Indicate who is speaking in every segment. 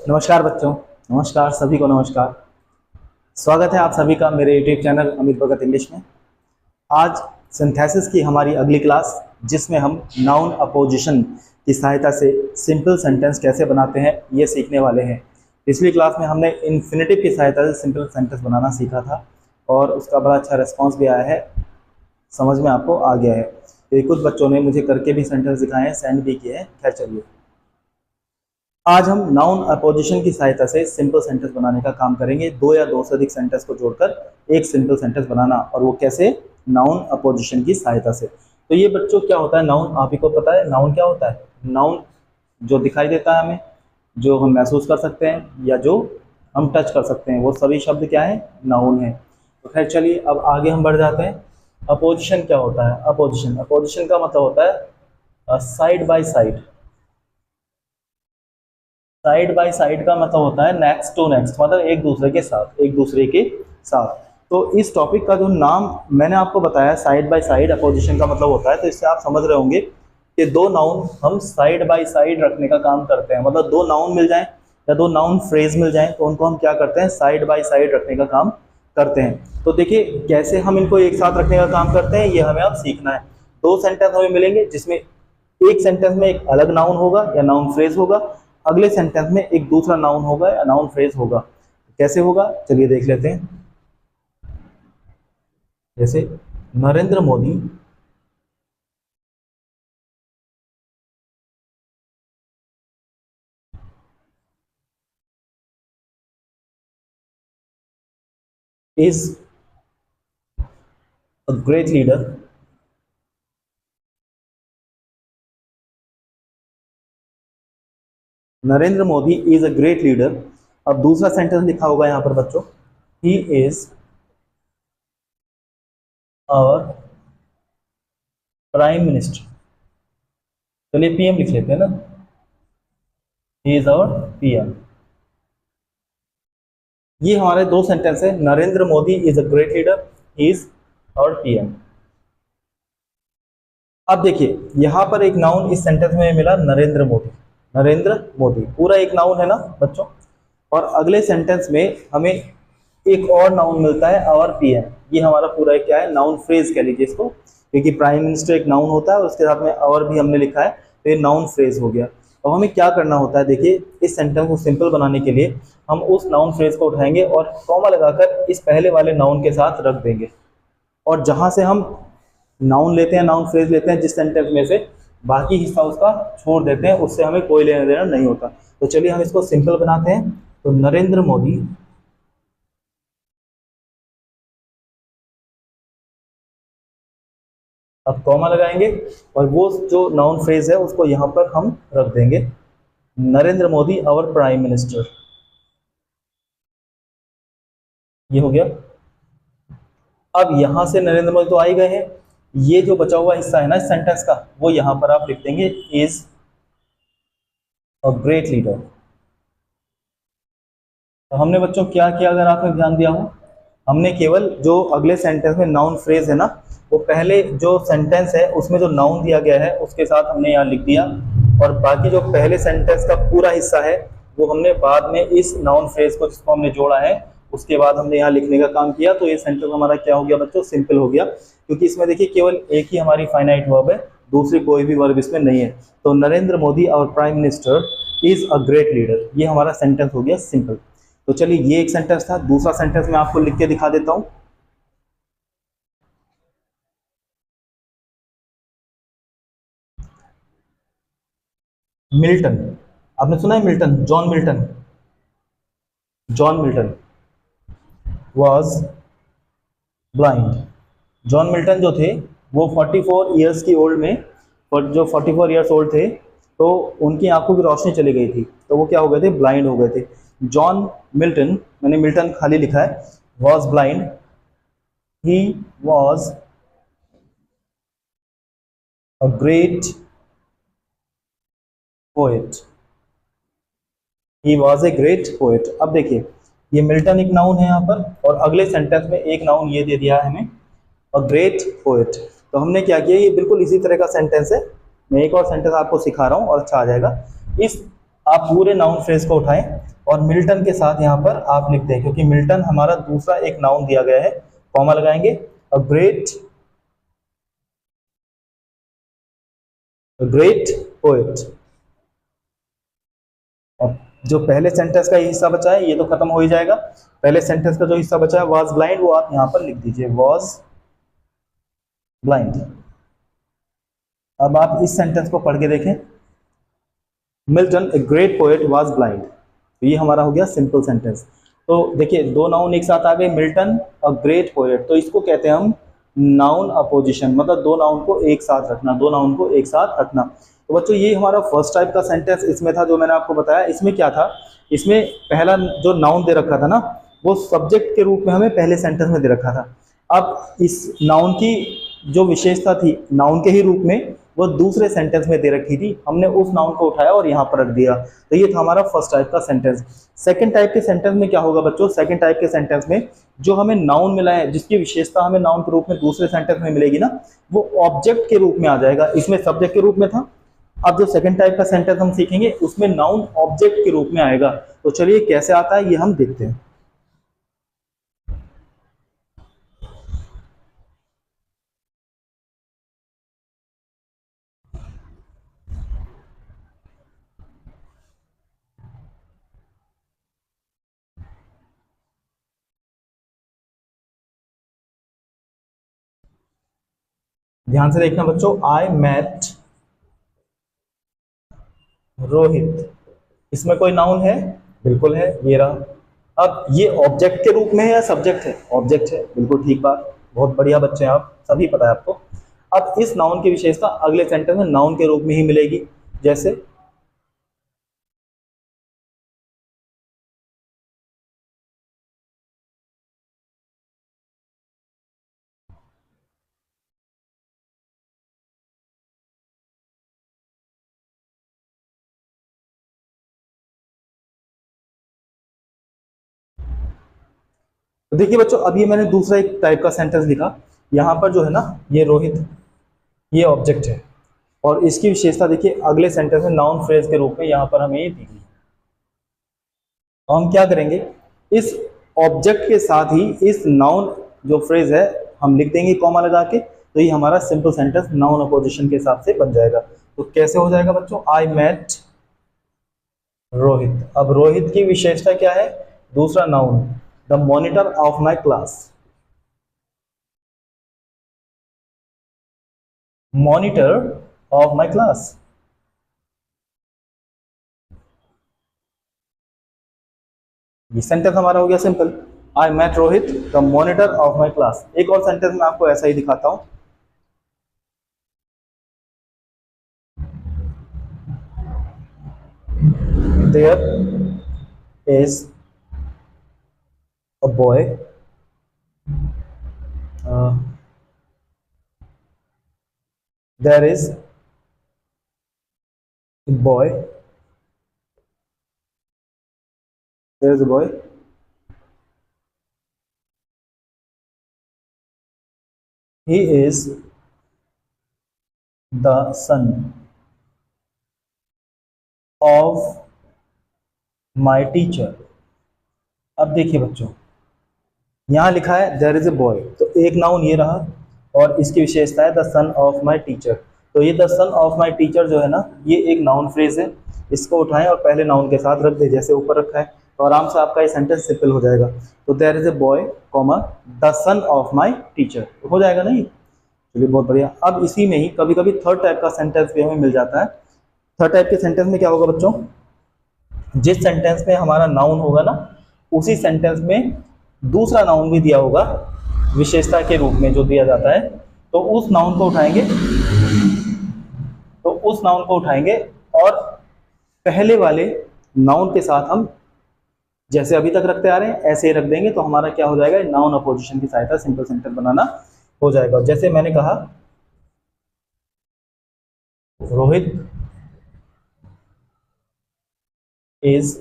Speaker 1: नमस्कार बच्चों। नमस्कार सभी को नमस्कार। स्वागत है आप सभी का मेरे यूट्यूब चैनल अमित भगत इंग्लिश में। आज सिंथेसिस की हमारी अगली क्लास, जिसमें हम नाउन अपोजिशन की सहायता से सिंपल सेंटेंस कैसे बनाते हैं ये सीखने वाले हैं। पिछली क्लास में हमने इन्फिनेटिव की सहायता से सिंपल सेंटेंस बनाना सीखा था और उसका बड़ा अच्छा रिस्पॉन्स भी आया है, समझ में आपको आ गया है। तो कुछ बच्चों ने मुझे करके भी सेंटेंस दिखाए हैं, सेंड भी किए हैं। खैर चलिए, आज हम नाउन अपोजिशन की सहायता से सिंपल सेंटेंस बनाने का काम करेंगे। दो या दो से अधिक सेंटेंस को जोड़कर एक सिंपल सेंटेंस बनाना, और वो कैसे? नाउन अपोजिशन की सहायता से। तो ये बच्चों क्या होता है नाउन? आप ही को पता है नाउन क्या होता है? नाउन जो दिखाई देता है हमें, जो हम महसूस कर सकते हैं या जो हम टच कर सकते हैं, वो सभी शब्द क्या है? नाउन है। तो खैर चलिए, अब आगे हम बढ़ जाते हैं। अपोजिशन क्या होता है? अपोजिशन अपोजिशन का मतलब होता है side by side. Side by side का मतलब होता है नेक्स्ट टू नेक्स्ट, मतलब एक दूसरे के साथ, एक दूसरे के साथ। तो इस टॉपिक का जो नाम मैंने आपको बताया, साइड बाय साइड अपोजिशन का मतलब होता है, तो इससे आप समझ रहे होंगे कि दो नाउन हम साइड बाय साइड रखने का काम करते हैं। मतलब दो नाउन मिल जाएं या दो नाउन फ्रेज मिल जाएं तो उनको हम क्या करते हैं? साइड बाय साइड रखने का काम करते हैं। तो देखिए कैसे हम इनको एक साथ रखने का काम करते हैं, ये हमें अब सीखना है। दो सेंटेंस हमें मिलेंगे जिसमें एक सेंटेंस में एक अलग नाउन होगा या नाउन फ्रेज होगा, अगले सेंटेंस में एक दूसरा नाउन होगा या नाउन फ्रेज होगा। कैसे होगा चलिए देख लेते हैं। जैसे Narendra Modi is a great leader. Narendra Modi is a great leader. अब दूसरा सेंटेंस लिखा होगा यहां पर बच्चों, he is our prime minister. चलिए पीएम लिख लेते हैं ना, ही इज आवर पीएम। ये हमारे दो सेंटेंस है। Narendra Modi is a great leader, he is our PM. अब देखिए यहां पर एक नाउन इस सेंटेंस में मिला, नरेंद्र मोदी। नरेंद्र मोदी पूरा एक नाउन है ना बच्चों। और अगले सेंटेंस में हमें एक और नाउन मिलता है, आवर पीएम। ये हमारा पूरा एक क्या है? नाउन फ्रेज कह लीजिए इसको, क्योंकि प्राइम मिनिस्टर एक नाउन होता है और उसके साथ में आवर भी हमने लिखा है, तो ये नाउन फ्रेज हो गया। अब हमें क्या करना होता है? देखिए इस सेंटेंस को सिंपल बनाने के लिए हम उस नाउन फ्रेज को उठाएंगे और कॉमा लगाकर इस पहले वाले नाउन के साथ रख देंगे। और जहां से हम नाउन लेते हैं, नाउन फ्रेज लेते हैं जिस सेंटेंस में से, बाकी हिस्सा उसका छोड़ देते हैं, उससे हमें कोई लेना देना नहीं होता। तो चलिए हम इसको सिंपल बनाते हैं। तो नरेंद्र मोदी अब कॉमा लगाएंगे और वो जो नाउन फ्रेज है उसको यहां पर हम रख देंगे, Narendra Modi our prime minister. ये हो गया। अब यहां से नरेंद्र मोदी तो आ ही गए हैं, ये जो बचा हुआ हिस्सा है ना इस सेंटेंस का, वो यहां पर आप लिख देंगे, इज अ ग्रेट लीडर। तो हमने बच्चों क्या किया, अगर आपने ध्यान दिया हो, हमने केवल जो अगले सेंटेंस में नाउन फ्रेज है ना, वो पहले जो सेंटेंस है उसमें जो नाउन दिया गया है उसके साथ हमने यहाँ लिख दिया, और बाकी जो पहले सेंटेंस का पूरा हिस्सा है वो हमने बाद में इस नाउन फ्रेज को जिसको हमने जोड़ा है उसके बाद हमने यहाँ लिखने का काम किया। तो ये सेंटेंस हमारा क्या हो गया बच्चों? सिंपल हो गया, क्योंकि इसमें देखिए केवल एक ही हमारी फाइनाइट वर्ब है, दूसरी कोई भी वर्ब इसमें नहीं है। तो नरेंद्र मोदी और prime minister is a great leader, ये हमारा सेंटेंस हो गया सिंपल। तो चलिए ये एक सेंटेंस था। दूसरा सेंटेंस मैं आपको लिख के दिखा देता हूं। मिल्टन, आपने सुना है Milton? John Milton. John Milton was blind. John Milton जो थे वो 44 ईयर्स की ओल्ड में, और जो 44 ईयर्स ओल्ड थे तो उनकी आंखों की रोशनी चली गई थी, तो वो क्या हो गए थे? ब्लाइंड हो गए थे। जॉन मिल्टन, मैंने मिल्टन खाली लिखा है, was blind, he was a great poet. He was a great poet. अब देखिए ये मिल्टन एक नाउन है यहाँ पर, और अगले सेंटेंस में एक नाउन ये दे दिया है हमें, अ ग्रेट पोएट। तो हमने क्या किया, ये बिल्कुल इसी तरह का सेंटेंस है। मैं एक और सेंटेंस आपको सिखा रहा हूँ और अच्छा आ जाएगा। इस आप पूरे नाउन फ्रेज को उठाएं और मिल्टन के साथ यहाँ पर आप लिखते हैं, क्योंकि मिल्टन हमारा दूसरा एक नाउन दिया गया है, कॉमा लगाएंगे। A great poet. अब जो पहले सेंटेंस का हिस्सा बचा है ये तो खत्म हो ही जाएगा। पहले सेंटेंस का जो हिस्सा बचा है वाज ब्लाइंड, वो आप यहाँ पर लिख दीजिए, वाज ब्लाइंड। अब आप इस सेंटेंस को पढ़ के देखें, Milton a great poet was blind. तो ये हमारा हो गया सिंपल सेंटेंस। तो देखिए दो नाउन एक साथ आ गए, मिल्टन और ग्रेट पोएट, तो इसको कहते हैं हम नाउन अपोजिशन, मतलब दो नाउन को एक साथ रखना, दो नाउन को एक साथ रखना। तो बच्चों ये हमारा फर्स्ट टाइप का सेंटेंस इसमें था, जो मैंने आपको बताया। इसमें क्या था, इसमें पहला जो नाउन दे रखा था ना, वो सब्जेक्ट के रूप में हमें पहले सेंटेंस में दे रखा था। अब इस नाउन की जो विशेषता थी नाउन के ही रूप में, वो दूसरे सेंटेंस में दे रखी थी, हमने उस नाउन को उठाया और यहाँ पर रख दिया। तो ये था हमारा फर्स्ट टाइप का सेंटेंस। सेकंड टाइप के सेंटेंस में क्या होगा बच्चों, सेकंड टाइप के सेंटेंस में जो हमें नाउन मिला है, जिसकी विशेषता हमें नाउन के रूप में दूसरे सेंटेंस में मिलेगी ना, वो ऑब्जेक्ट के रूप में आ जाएगा। इसमें सब्जेक्ट के रूप में था, अब जो सेकंड टाइप का सेंटेंस हम सीखेंगे उसमें नाउन ऑब्जेक्ट के रूप में आएगा। तो चलिए कैसे आता है ये हम देखते हैं। ध्यान से देखना बच्चों, आई मैट रोहित। इसमें कोई नाउन है, बिल्कुल है, ये रहा। अब ये ऑब्जेक्ट के रूप में है या सब्जेक्ट है, ऑब्जेक्ट है, बिल्कुल ठीक बात, बहुत बढ़िया बच्चे हैं आप, सभी पता है आपको। अब इस नाउन की विशेषता अगले सेंटेंस में नाउन के रूप में ही मिलेगी, जैसे तो देखिए बच्चों, अब ये मैंने दूसरा एक टाइप का सेंटेंस लिखा, यहाँ पर जो है ना, ये रोहित, ये ऑब्जेक्ट है, और इसकी विशेषता देखिए अगले सेंटेंस में नाउन फ्रेज के रूप में यहाँ पर हमें ये दी गई। तो हम क्या करेंगे, इस ऑब्जेक्ट के साथ ही इस नाउन जो फ्रेज है हम लिख देंगे कॉमा लगा के, तो ये हमारा सिंपल सेंटेंस नाउन अपोजिशन के हिसाब से बन जाएगा। तो कैसे हो जाएगा बच्चों, आई मेट रोहित। अब रोहित की विशेषता क्या है, दूसरा noun, the monitor of my class. Monitor of my class, ये सेंटेंस हमारा हो गया simple, I met Rohit the monitor of my class. एक और सेंटेंस मैं आपको ऐसा ही दिखाता हूं, there is a boy, there is a boy, there is a boy, he is the son of my teacher। अब देखिए बच्चों, यहाँ लिखा है देयर इज ए बॉय, तो एक नाउन ये रहा, और इसकी विशेषता है the son of my teacher. तो ये the son of my teacher जो है ना, ये एक नाउन फ्रेज है, इसको उठाएं और पहले नाउन के साथ रख दें जैसे ऊपर रखा है, तो आराम से आपका ये सेंटेंस सिंपल हो जाएगा। तो there is a boy comma the son of my teacher, तो हो जाएगा नहीं। चलिए बहुत बढ़िया। अब इसी में ही कभी कभी थर्ड टाइप का सेंटेंस भी हमें मिल जाता है। थर्ड टाइप के सेंटेंस में क्या होगा बच्चों, जिस सेंटेंस में हमारा नाउन होगा ना, उसी सेंटेंस में दूसरा नाउन भी दिया होगा विशेषता के रूप में जो दिया जाता है, तो उस नाउन को उठाएंगे, तो उस नाउन को उठाएंगे और पहले वाले नाउन के साथ हम जैसे अभी तक रखते आ रहे हैं ऐसे ही रख देंगे, तो हमारा क्या हो जाएगा, नाउन अपोजिशन की सहायता सिंपल सेंटेंस बनाना हो जाएगा। जैसे मैंने कहा Rohit is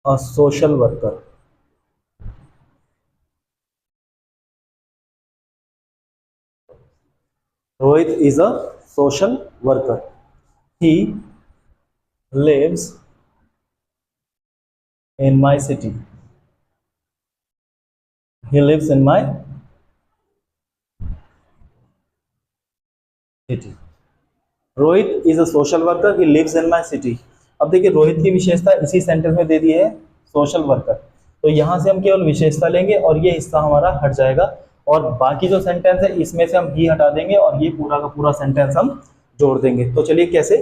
Speaker 1: a social worker. Rohit is a social worker, he lives in my city. He lives in my city. Rohit is a social worker, he lives in my city. अब देखिए रोहित की विशेषता इसी सेंटेंस में दे दी है, सोशल वर्कर। तो यहां से हम केवल विशेषता लेंगे और ये हिस्सा हमारा हट जाएगा, और बाकी जो सेंटेंस है इसमें से हम ही हटा देंगे और ये पूरा का पूरा सेंटेंस हम जोड़ देंगे। तो चलिए कैसे।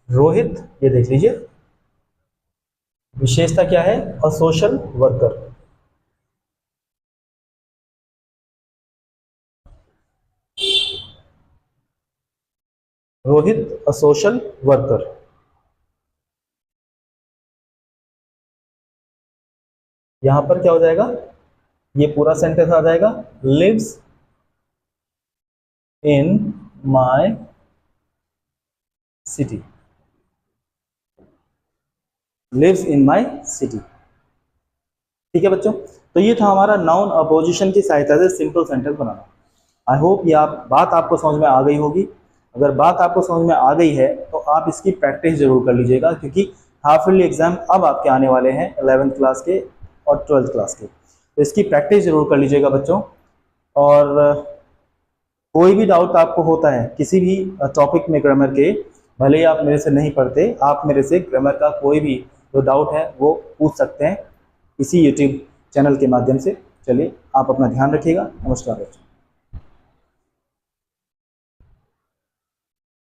Speaker 1: रोहित, ये देख लीजिए विशेषता क्या है, अ सोशल वर्कर। रोहित अ सोशल वर्कर। यहां पर क्या हो जाएगा, ये पूरा सेंटेंस आ जाएगा, lives in my city. Lives in my city. ठीक है बच्चों, तो ये था हमारा नाउन अपोजिशन की सहायता से simple sentence banana. I hope ये बात आपको समझ में आ गई होगी। अगर बात आपको समझ में आ गई है तो आप इसकी प्रैक्टिस जरूर कर लीजिएगा, क्योंकि हाफ ईयरली एग्जाम अब आपके आने वाले हैं 11th क्लास के और 12th क्लास के। तो इसकी प्रैक्टिस जरूर कर लीजिएगा बच्चों। और कोई भी डाउट आपको होता है किसी भी टॉपिक में ग्रामर के, भले ही आप मेरे से नहीं पढ़ते, आप मेरे से ग्रामर का कोई भी जो डाउट है वो पूछ सकते हैं इसी यूट्यूब चैनल के माध्यम से। चलिए, आप अपना ध्यान रखिएगा। नमस्कार बच्चों।